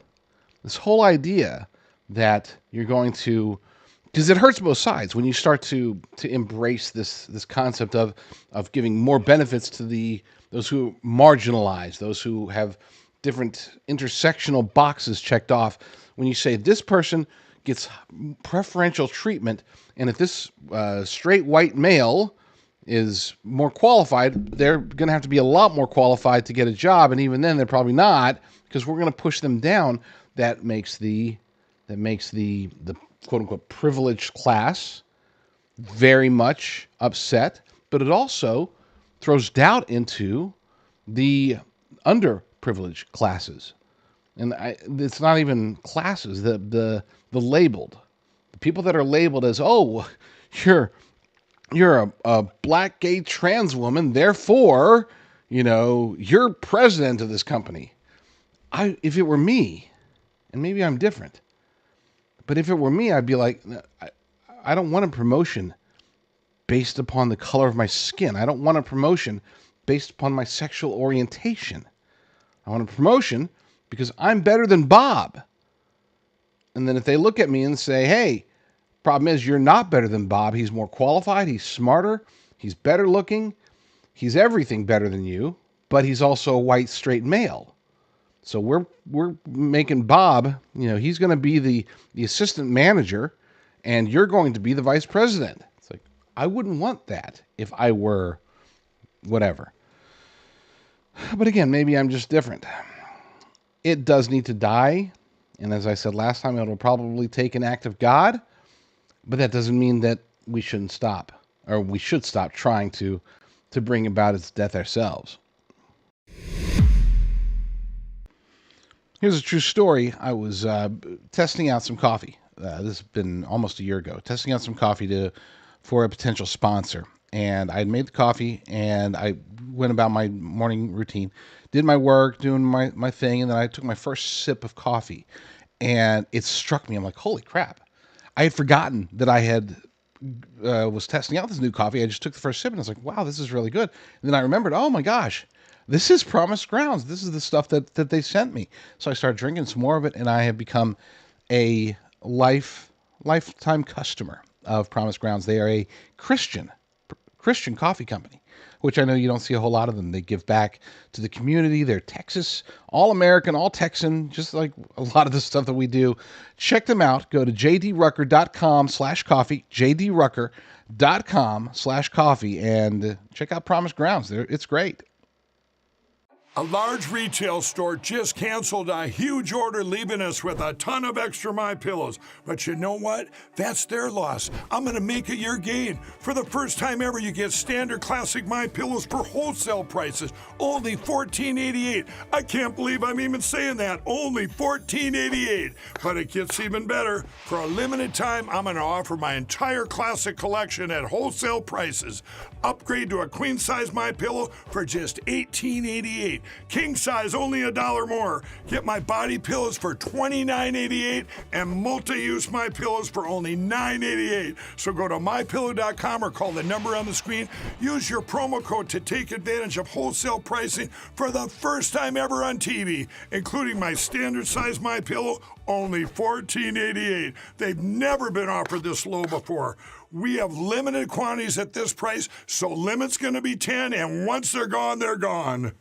This whole idea that you're going to, because it hurts both sides when you start to embrace this concept of giving more benefits to those who are marginalized, those who have different intersectional boxes checked off. When you say this person gets preferential treatment, and if this straight white male is more qualified, they're going to have to be a lot more qualified to get a job, and even then they're probably not, because we're going to push them down. That makes the quote unquote privileged class very much upset, but it also throws doubt into the underprivileged classes. And it's not even classes, the labeled. The people that are labeled as, oh, you're a black gay trans woman, therefore, you're president of this company. If it were me, and maybe I'm different, but if it were me, I'd be like, I don't want a promotion based upon the color of my skin. I don't want a promotion based upon my sexual orientation. I want a promotion because I'm better than Bob. And then if they look at me and say, hey, problem is you're not better than Bob. He's more qualified. He's smarter. He's better looking. He's everything better than you, but he's also a white, straight male. So we're making Bob, he's going to be the assistant manager, and you're going to be the vice president. It's like, I wouldn't want that if I were whatever. But again, maybe I'm just different. It does need to die. And as I said last time, it'll probably take an act of God. But that doesn't mean that we shouldn't stop, or we should stop trying to bring about its death ourselves. Here's a true story. I was testing out some coffee. This has been almost a year ago. Testing out some coffee for a potential sponsor. And I had made the coffee, and I went about my morning routine, did my work, doing my thing, and then I took my first sip of coffee. And it struck me. I'm like, holy crap. I had forgotten that I was testing out this new coffee. I just took the first sip, and I was like, wow, this is really good. And then I remembered, oh my gosh, this is Promised Grounds. This is the stuff that they sent me. So I started drinking some more of it, and I have become a lifetime customer of Promised Grounds. They are a Christian coffee company, which I know you don't see a whole lot of them. They give back to the community. They're Texas, all American, all Texan, just like a lot of the stuff that we do. Check them out. Go to jdrucker.com/coffee, jdrucker.com/coffee, and check out Promised Grounds. It's great. A large retail store just canceled a huge order, leaving us with a ton of extra MyPillows. But you know what? That's their loss. I'm going to make it your gain. For the first time ever, you get standard classic MyPillows for wholesale prices, only $14.88. I can't believe I'm even saying that. Only $14.88. But it gets even better. For a limited time, I'm going to offer my entire classic collection at wholesale prices. Upgrade to a queen-size MyPillow for just $18.88. King size, only $1 more. Get my body pillows for $29.88 and multi-use MyPillows for only $9.88. So go to MyPillow.com or call the number on the screen. Use your promo code to take advantage of wholesale pricing for the first time ever on TV, including my standard size MyPillow, only $14.88. They've never been offered this low before. We have limited quantities at this price, so limit's going to be 10, and once they're gone, they're gone.